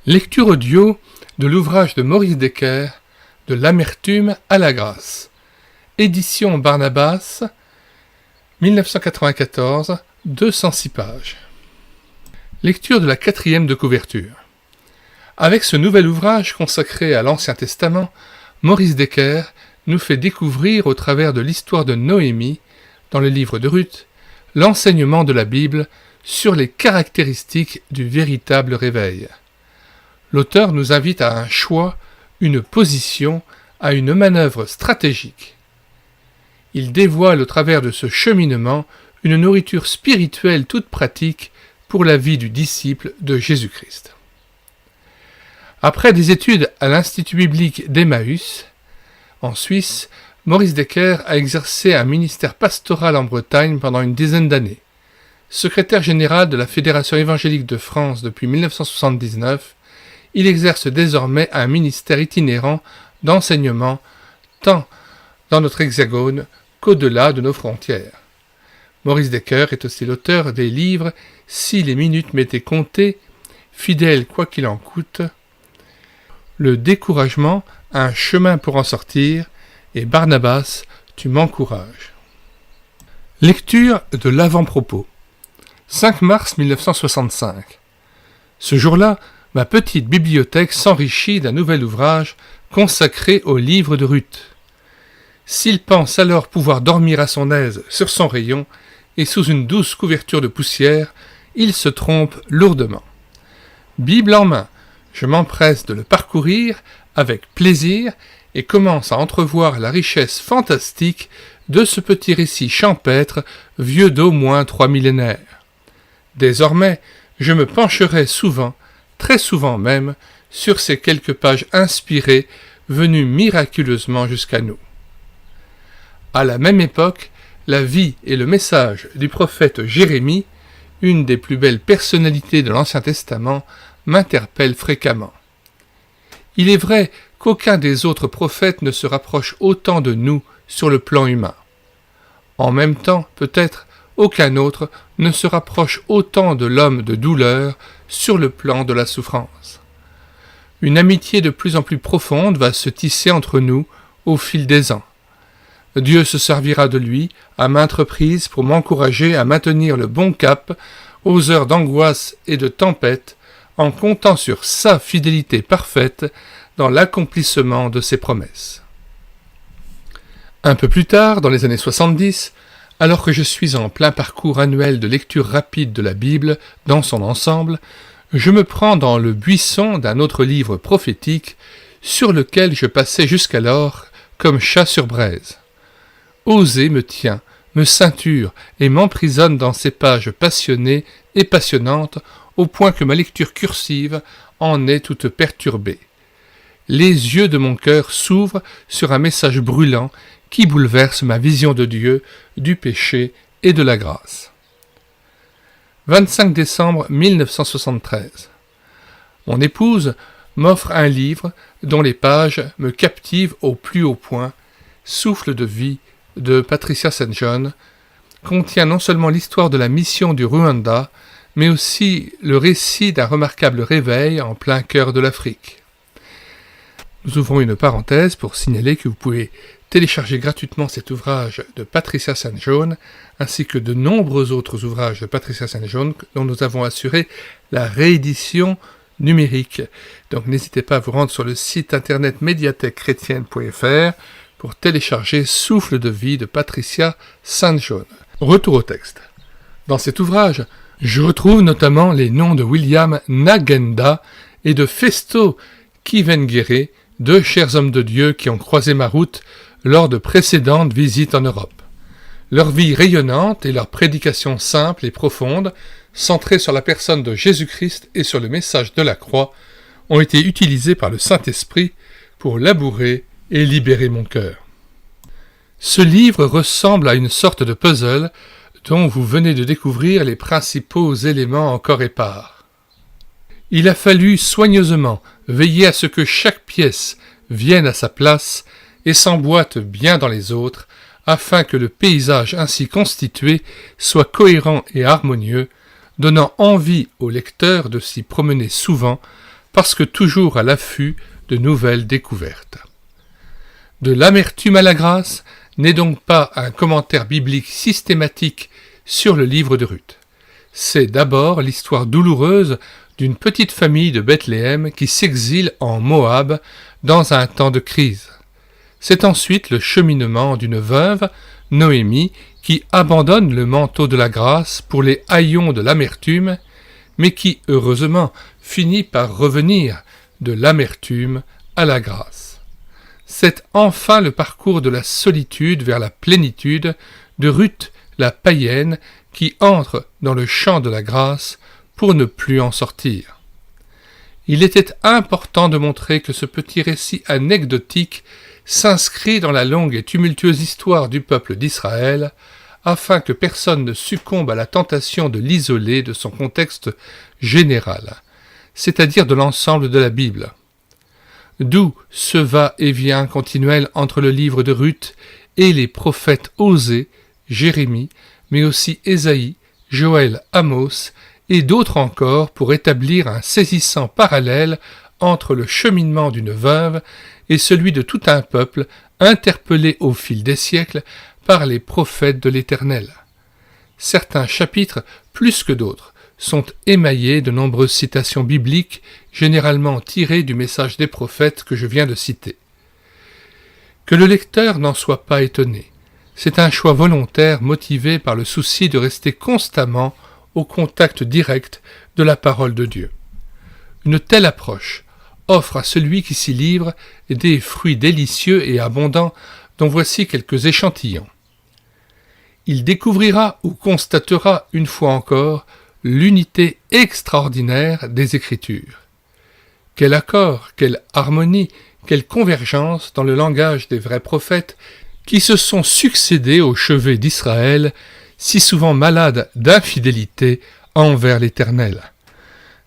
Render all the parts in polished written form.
Lecture audio de l'ouvrage de Maurice Decker, De l'amertume à la grâce. Édition Barnabas, 1994, 206 pages. Lecture de la 4e de couverture. Avec ce nouvel ouvrage consacré à l'Ancien Testament, Maurice Decker nous fait découvrir au travers de l'histoire de Noémie, dans le livre de Ruth, l'enseignement de la Bible sur les caractéristiques du véritable réveil. L'auteur nous invite à un choix, une position, à une manœuvre stratégique. Il dévoile au travers de ce cheminement une nourriture spirituelle toute pratique pour la vie du disciple de Jésus-Christ. Après des études à l'Institut biblique d'Emmaüs, en Suisse, Maurice Decker a exercé un ministère pastoral en Bretagne pendant une dizaine d'années. Secrétaire général de la Fédération évangélique de France depuis 1979, il exerce désormais un ministère itinérant d'enseignement tant dans notre hexagone qu'au-delà de nos frontières. Maurice Decker est aussi l'auteur des livres « Si les minutes m'étaient comptées »,« Fidèle quoi qu'il en coûte »,« Le découragement, un chemin pour en sortir » et « Barnabas, tu m'encourages ». Lecture de l'avant-propos. 5 mars 1965. Ce jour-là, ma petite bibliothèque s'enrichit d'un nouvel ouvrage consacré au livre de Ruth. S'il pense alors pouvoir dormir à son aise sur son rayon et sous une douce couverture de poussière, il se trompe lourdement. Bible en main, je m'empresse de le parcourir avec plaisir et commence à entrevoir la richesse fantastique de ce petit récit champêtre vieux d'au moins 3 millénaires. Désormais, je me pencherai souvent, très souvent même, sur ces quelques pages inspirées venues miraculeusement jusqu'à nous. À la même époque, la vie et le message du prophète Jérémie, une des plus belles personnalités de l'Ancien Testament, m'interpellent fréquemment. Il est vrai qu'aucun des autres prophètes ne se rapproche autant de nous sur le plan humain. En même temps, peut-être, aucun autre ne se rapproche autant de l'homme de douleur sur le plan de la souffrance. Une amitié de plus en plus profonde va se tisser entre nous au fil des ans. Dieu se servira de lui à maintes reprises pour m'encourager à maintenir le bon cap aux heures d'angoisse et de tempête en comptant sur sa fidélité parfaite dans l'accomplissement de ses promesses. Un peu plus tard, dans les années 70, alors que je suis en plein parcours annuel de lecture rapide de la Bible dans son ensemble, je me prends dans le buisson d'un autre livre prophétique sur lequel je passais jusqu'alors comme chat sur braise. Osée me tient, me ceinture et m'emprisonne dans ces pages passionnées et passionnantes au point que ma lecture cursive en est toute perturbée. Les yeux de mon cœur s'ouvrent sur un message brûlant qui bouleverse ma vision de Dieu, du péché et de la grâce. 25 décembre 1973. Mon épouse m'offre un livre dont les pages me captivent au plus haut point, Souffle de vie de Patricia St. John, contient non seulement l'histoire de la mission du Rwanda, mais aussi le récit d'un remarquable réveil en plein cœur de l'Afrique. Nous ouvrons une parenthèse pour signaler que vous pouvez télécharger gratuitement cet ouvrage de Patricia St. John, ainsi que de nombreux autres ouvrages de Patricia St. John dont nous avons assuré la réédition numérique. Donc n'hésitez pas à vous rendre sur le site internet médiathèquechrétienne.fr pour télécharger Souffle de vie de Patricia St. John. Retour au texte. Dans cet ouvrage, je retrouve notamment les noms de William Nagenda et de Festo Kivengere, deux chers hommes de Dieu qui ont croisé ma route lors de précédentes visites en Europe. Leur vie rayonnante et leur prédication simple et profonde, centrée sur la personne de Jésus-Christ et sur le message de la croix, ont été utilisées par le Saint-Esprit pour labourer et libérer mon cœur. Ce livre ressemble à une sorte de puzzle dont vous venez de découvrir les principaux éléments encore épars. Il a fallu soigneusement veiller à ce que chaque pièce vienne à sa place et s'emboîte bien dans les autres, afin que le paysage ainsi constitué soit cohérent et harmonieux, donnant envie au lecteur de s'y promener souvent, parce que toujours à l'affût de nouvelles découvertes. De l'amertume à la grâce n'est donc pas un commentaire biblique systématique sur le livre de Ruth. C'est d'abord l'histoire douloureuse d'une petite famille de Bethléem qui s'exile en Moab dans un temps de crise. C'est ensuite le cheminement d'une veuve, Noémie, qui abandonne le manteau de la grâce pour les haillons de l'amertume, mais qui, heureusement, finit par revenir de l'amertume à la grâce. C'est enfin le parcours de la solitude vers la plénitude de Ruth, la païenne, qui entre dans le champ de la grâce pour ne plus en sortir. Il était important de montrer que ce petit récit anecdotique s'inscrit dans la longue et tumultueuse histoire du peuple d'Israël, afin que personne ne succombe à la tentation de l'isoler de son contexte général, c'est-à-dire de l'ensemble de la Bible. D'où ce va-et-vient continuel entre le livre de Ruth et les prophètes Osée, Jérémie, mais aussi Ésaïe, Joël, Amos et d'autres encore pour établir un saisissant parallèle entre le cheminement d'une veuve et celui de tout un peuple interpellé au fil des siècles par les prophètes de l'Éternel. Certains chapitres, plus que d'autres, sont émaillés de nombreuses citations bibliques, généralement tirées du message des prophètes que je viens de citer. Que le lecteur n'en soit pas étonné. C'est un choix volontaire motivé par le souci de rester constamment au contact direct de la parole de Dieu. Une telle approche offre à celui qui s'y livre des fruits délicieux et abondants dont voici quelques échantillons. Il découvrira ou constatera une fois encore l'unité extraordinaire des Écritures. Quel accord, quelle harmonie, quelle convergence dans le langage des vrais prophètes qui se sont succédés au chevet d'Israël, si souvent malade d'infidélité envers l'Éternel.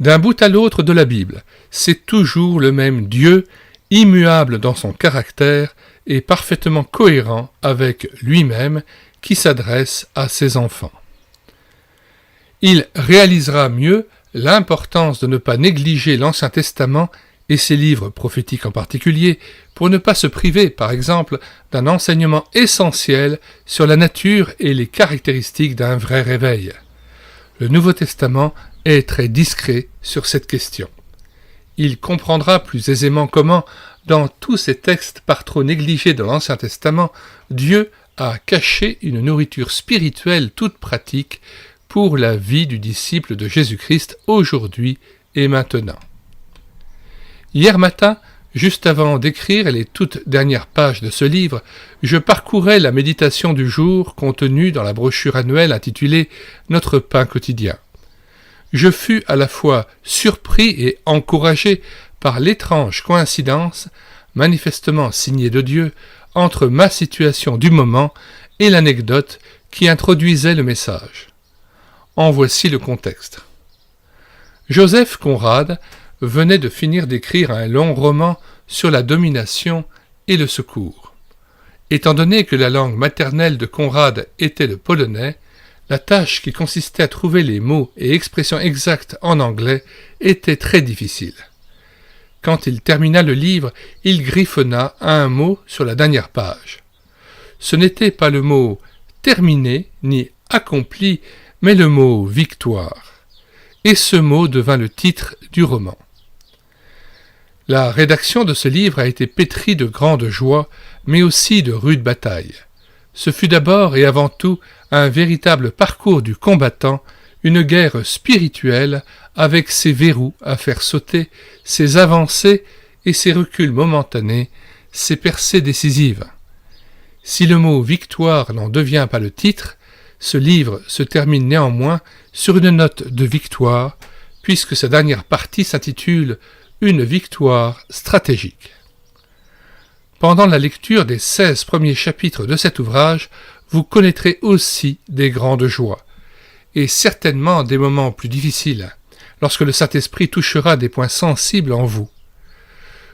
D'un bout à l'autre de la Bible, c'est toujours le même Dieu, immuable dans son caractère et parfaitement cohérent avec lui-même, qui s'adresse à ses enfants. Il réalisera mieux l'importance de ne pas négliger l'Ancien Testament et ses livres prophétiques en particulier, pour ne pas se priver, par exemple, d'un enseignement essentiel sur la nature et les caractéristiques d'un vrai réveil. Le Nouveau Testament est très discret sur cette question. Il comprendra plus aisément comment, dans tous ces textes par trop négligés de l'Ancien Testament, Dieu a caché une nourriture spirituelle toute pratique pour la vie du disciple de Jésus-Christ aujourd'hui et maintenant. Hier matin, juste avant d'écrire les toutes dernières pages de ce livre, je parcourais la méditation du jour contenue dans la brochure annuelle intitulée « Notre pain quotidien ». Je fus à la fois surpris et encouragé par l'étrange coïncidence, manifestement signée de Dieu, entre ma situation du moment et l'anecdote qui introduisait le message. En voici le contexte. Joseph Conrad venait de finir d'écrire un long roman sur la domination et le secours. Étant donné que la langue maternelle de Conrad était le polonais, la tâche qui consistait à trouver les mots et expressions exactes en anglais était très difficile. Quand il termina le livre, il griffonna un mot sur la dernière page. Ce n'était pas le mot « terminé » ni « accompli », mais le mot « victoire ». Et ce mot devint le titre du roman. La rédaction de ce livre a été pétrie de grande joie, mais aussi de rudes batailles. Ce fut d'abord et avant tout un véritable parcours du combattant, une guerre spirituelle avec ses verrous à faire sauter, ses avancées et ses reculs momentanés, ses percées décisives. Si le mot « victoire » n'en devient pas le titre, ce livre se termine néanmoins sur une note de victoire, puisque sa dernière partie s'intitule « Une victoire stratégique ». Pendant la lecture des 16 premiers chapitres de cet ouvrage, vous connaîtrez aussi des grandes joies, et certainement des moments plus difficiles, lorsque le Saint-Esprit touchera des points sensibles en vous.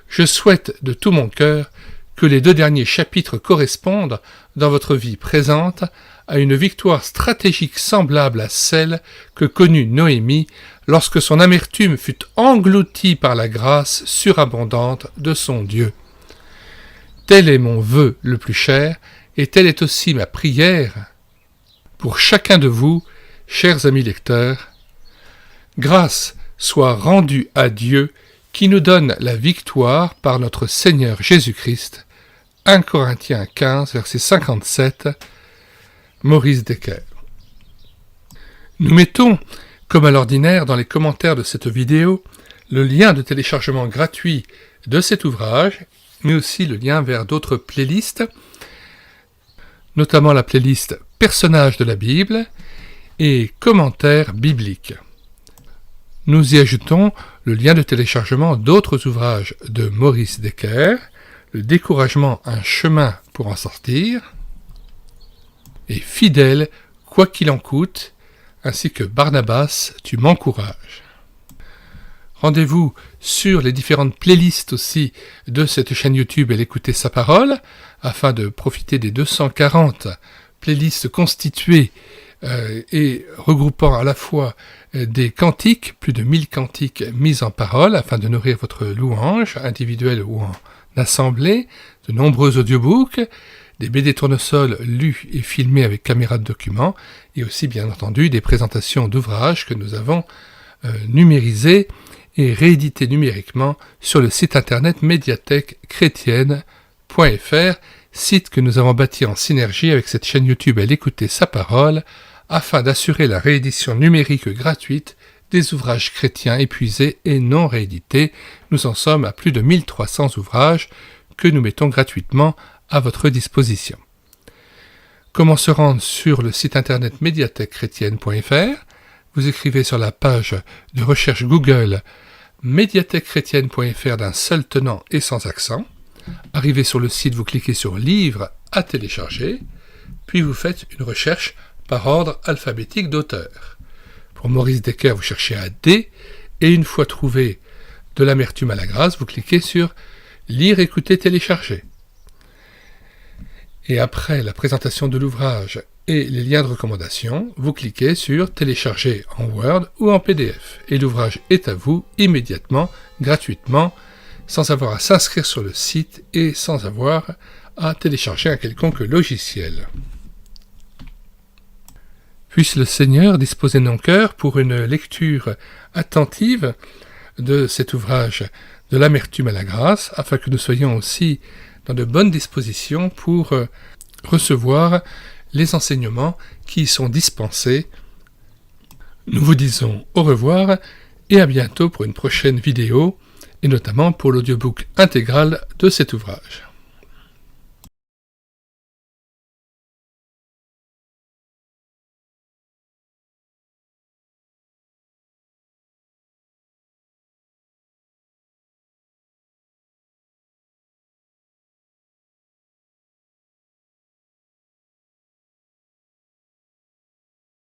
Je souhaite de tout mon cœur que les 2 derniers chapitres correspondent, dans votre vie présente, à une victoire stratégique semblable à celle que connut Noémie lorsque son amertume fut engloutie par la grâce surabondante de son Dieu. Tel est mon vœu le plus cher, et telle est aussi ma prière pour chacun de vous, chers amis lecteurs. Grâce soit rendue à Dieu qui nous donne la victoire par notre Seigneur Jésus-Christ. 1 Corinthiens 15, verset 57, Maurice Decker. Nous mettons, comme à l'ordinaire dans les commentaires de cette vidéo, le lien de téléchargement gratuit de cet ouvrage, mais aussi le lien vers d'autres playlists, notamment la playlist Personnages de la Bible et Commentaires bibliques. Nous y ajoutons le lien de téléchargement d'autres ouvrages de Maurice Decker, Le découragement, un chemin pour en sortir, et Fidèle, quoi qu'il en coûte, ainsi que Barnabas, tu m'encourages. Rendez-vous sur les différentes playlists aussi de cette chaîne YouTube et l'écouter sa parole, afin de profiter des 240 playlists constituées et regroupant à la fois des cantiques, plus de 1000 cantiques mis en parole, afin de nourrir votre louange, individuelle ou en assemblée, de nombreux audiobooks, des BD tournesol lus et filmés avec caméra de document, et aussi bien entendu des présentations d'ouvrages que nous avons numérisés et réédités numériquement sur le site internet médiathèquechrétienne.fr, site que nous avons bâti en synergie avec cette chaîne YouTube à l'écouter sa parole, afin d'assurer la réédition numérique gratuite des ouvrages chrétiens épuisés et non réédités. Nous en sommes à plus de 1300 ouvrages que nous mettons gratuitement à votre disposition. Comment se rendre sur le site internet médiathèquechrétienne.fr? Vous écrivez sur la page de recherche Google médiathèquechrétienne.fr d'un seul tenant et sans accent. Arrivez sur le site, vous cliquez sur Livres à télécharger, puis vous faites une recherche par ordre alphabétique d'auteur. Pour Maurice Decker, vous cherchez à D, et une fois trouvé De l'amertume à la grâce, vous cliquez sur Lire, écouter, télécharger. Et après la présentation de l'ouvrage et les liens de recommandation, vous cliquez sur Télécharger en Word ou en PDF, et l'ouvrage est à vous immédiatement, gratuitement, sans avoir à s'inscrire sur le site et sans avoir à télécharger un quelconque logiciel. Puisse le Seigneur disposer nos cœurs pour une lecture attentive de cet ouvrage de l'amertume à la grâce, afin que nous soyons aussi dans de bonnes dispositions pour recevoir les enseignements qui y sont dispensés. Nous vous disons au revoir et à bientôt pour une prochaine vidéo, et notamment pour l'audiobook intégral de cet ouvrage.